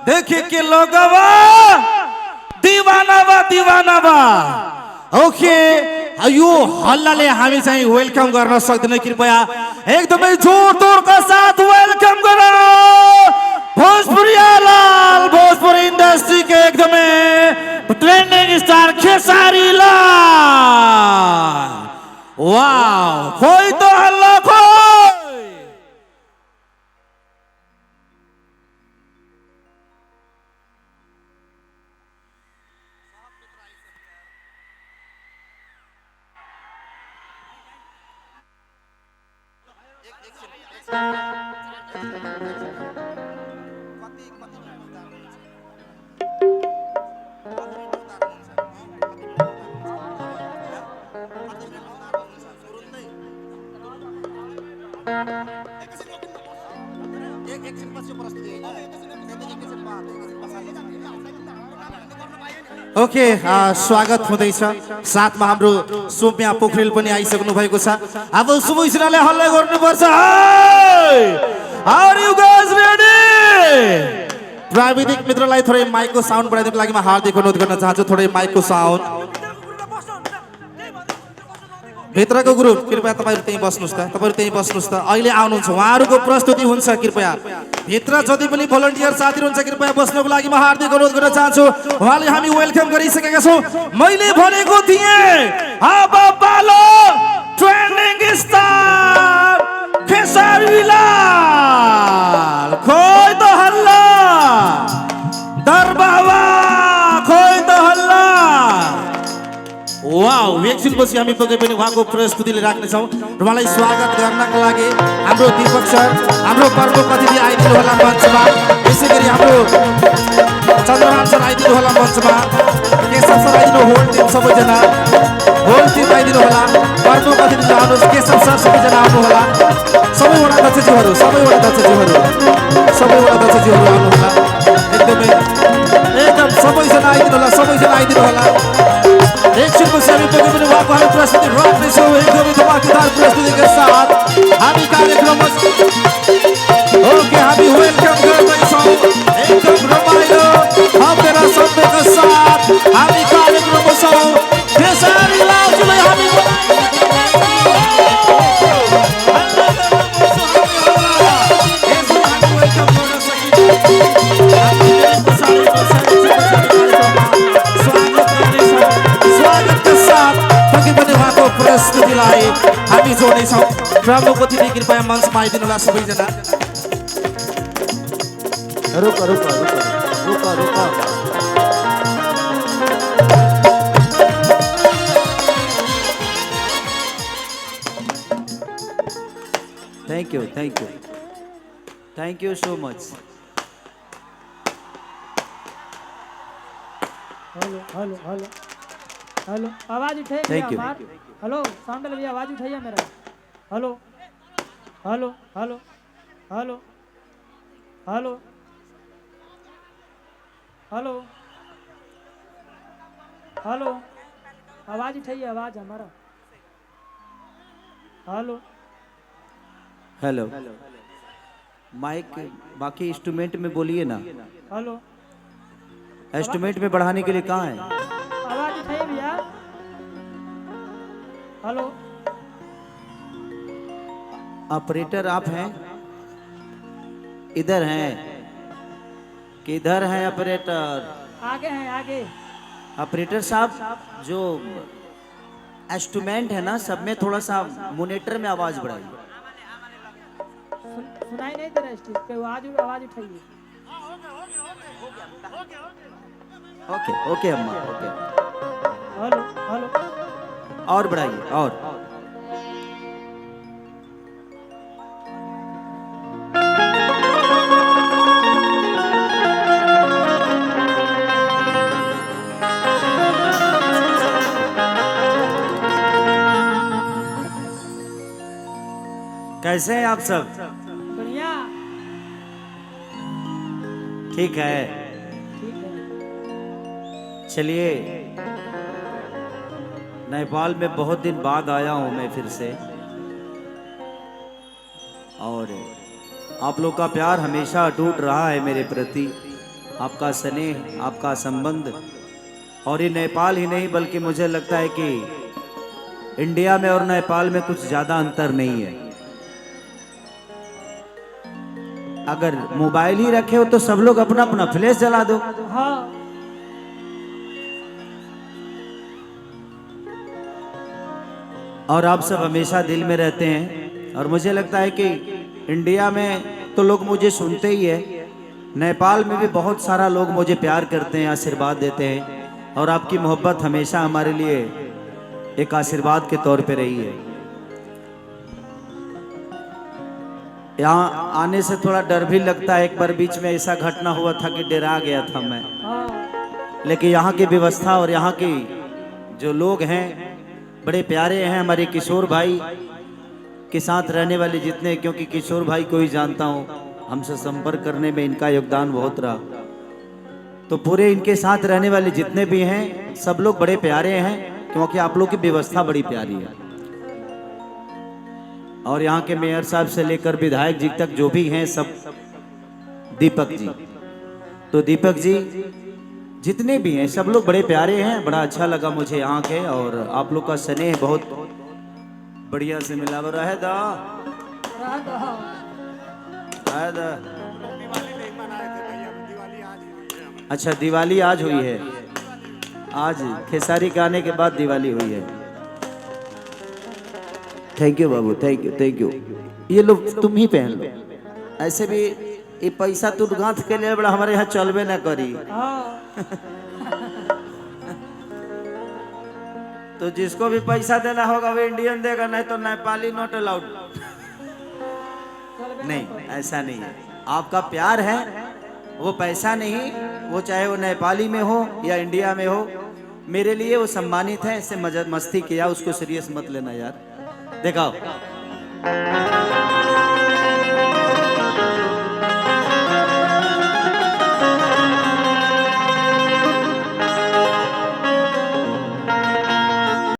देखे के लोगवा दीवाना ओके यो हल्लाले हामी चाहिँ वेलकम गर्न सक्दैन कृपया एकदमै जोडतोडका साथ वेलकम गरौँ भोजपुरिया लाल भोजपुरी इंडस्ट्री के एकदमै trending star Khesari Lal wow खोई तो हल्ला खोई ओके स्वागत हुँदैछ साथमा हाम्रो सोम्या पोखरेल पनि आइसक्नु भएको छ अब सुबुइसनाले हल्ला गर्नुपर्छ आर यु गाइस रेडी प्राविधिक मित्रलाई थोरै माइकको साउन्ड बढाइदिनको लागि म हार्दिक अनुरोध गर्न चाहन्छु थोरै माइकको साउन्ड भित्रको ग्रुप कृपया तपाईहरु त्यही बस्नुस् त तपाईहरु त्यही बस्नुस् त अहिले आउनुहुन्छ उहाँहरुको प्रस्तुति हुन्छ कृपया भित्र जति पनि भलन्टियर साथीहरु हुन्छ कृपया बस्नको लागि म हार्दिक अनुरोध गर्न चाहन्छु उहाँले हामी वेलकम गरिसकेका छौं मैले भनेको थिए अब पालो ट्रेन्डिङ स्टार खेसारी लाल खोइ त हल्ला दरबावा खोइ त हल्ला वाओ एकछिनपछि हामी पक्कै पनि उहाँको प्रस्तुतिले राख्नेछौँ र उहाँलाई स्वागत गर्नका लागि हाम्रो दीपक सर हाम्रो प्रमुख अतिथि आइदिनु होला मञ्चमा यसैगरी हाम्रो चन्द्रमान सर आइदिनु होला मञ्चमा केशव सर आइदिनु होल टिम सबैजना होल टिम आइदिनु होला प्रमुख अतिथि आउनुहोस् केशव सर सबैजना आउनु होला सबैवटा दक्षज्यूहरू आउनु होला एकदम सबैजना आइदिनु होला एकछिनपछि हामी पक्कै पनि उहाँको हामी प्रस्तुति राख्नेछौँ एकदमै धमाकेदार प्रस्तुतिका साथ हामी कार्यक्रम ओके हामी वेलकम गर्दैछौँ एकदम रमाइलो हप्तेरा सबैका साथ हामी कार्यक्रममा छौँ खेसारी लालजीलाई हामी प्रस्तुतिलाई हामी जोड्नेछौँ प्रमुख अतिथि कृपया मञ्चमा आइदिनु होला सबैजना रुक thank you so much hello आवाज उठाइए हेलो साउंड वाले भैया आवाज उठाइए मेरा hello hello hello hello hello hello hello आवाज उठाइए आवाज हमारा हेलो माइक बाकी इंस्ट्रूमेंट में बोलिए ना हेलो इंस्ट्रूमेंट में बढ़ाने के लिए कहाँ है आवाज उठाइए भैया हेलो ऑपरेटर आप हैं इधर हैं किधर हैं ऑपरेटर आगे हैं आगे ऑपरेटर साहब जो इंस्ट्रूमेंट है ना सब में थोड़ा सा मॉनिटर में आवाज बढ़ाइए सुनाई नहीं दे रहा स्टेज पे आवाज उठाइए ओके अम्मा ओके हेलो हेलो और बढ़ाइए और कैसे हैं आप सब बढ़िया ठीक है चलिए नेपाल में बहुत दिन बाद आया हूं मैं फिर से और आप लोग का प्यार हमेशा अटूट रहा है मेरे प्रति आपका स्नेह, आपका संबंध, और ये नेपाल ही नहीं बल्कि मुझे लगता है कि इंडिया में और नेपाल में कुछ ज्यादा अंतर नहीं है। अगर मोबाइल ही रखे हो तो सब लोग अपना अपना फ्लैश जला दो। हाँ और आप सब हमेशा दिल में रहते हैं। और मुझे लगता है कि इंडिया में तो लोग मुझे सुनते ही है, नेपाल में भी बहुत सारा लोग मुझे प्यार करते हैं, आशीर्वाद देते हैं, और आपकी मोहब्बत हमेशा हमारे लिए एक आशीर्वाद के तौर पे रही है। यहाँ आने से थोड़ा डर भी लगता है। एक बार बीच में ऐसा घटना हुआ था कि डरा गया था मैं, हाँ लेकिन यहाँ की व्यवस्था और यहाँ की जो लोग हैं बड़े प्यारे हैं। हमारे किशोर भाई के साथ रहने वाले जितने, क्योंकि किशोर भाई को ही जानता हूँ, हमसे संपर्क करने में इनका योगदान बहुत रहा, तो पूरे इनके साथ रहने वाले जितने भी हैं सब लोग बड़े प्यारे हैं, क्योंकि आप लोग की व्यवस्था बड़ी प्यारी है। और यहाँ के मेयर साहब से लेकर विधायक जी तक जो भी हैं सब, दीपक जी, तो दीपक जी जितने भी हैं सब लोग बड़े प्यारे हैं। बड़ा अच्छा लगा मुझे यहाँ के, और आप लोग का स्नेह बहुत बढ़िया से मिला। रहे दा अच्छा, दिवाली आज हुई है। आज खेसारी के आने के बाद दिवाली हुई है। Thank you Babu, thank you, thank you. ये लो तुम ही पहन लो। ऐसे भी ये पैसा तू गांठ के लिए बड़ा हमारे यहाँ चलबे ना करी। हाँ तो जिसको भी पैसा देना होगा वो इंडियन देगा, नहीं तो नेपाली नोट अलाउड। नहीं, ऐसा नहीं है। आपका प्यार है वो पैसा नहीं, वो चाहे वो नेपाली में हो या इंडिया में हो, मेरे लिए वो सम्मानित है। ऐसे मस्ती किया, उसको सीरियस मत लेना यार। दिखाओ।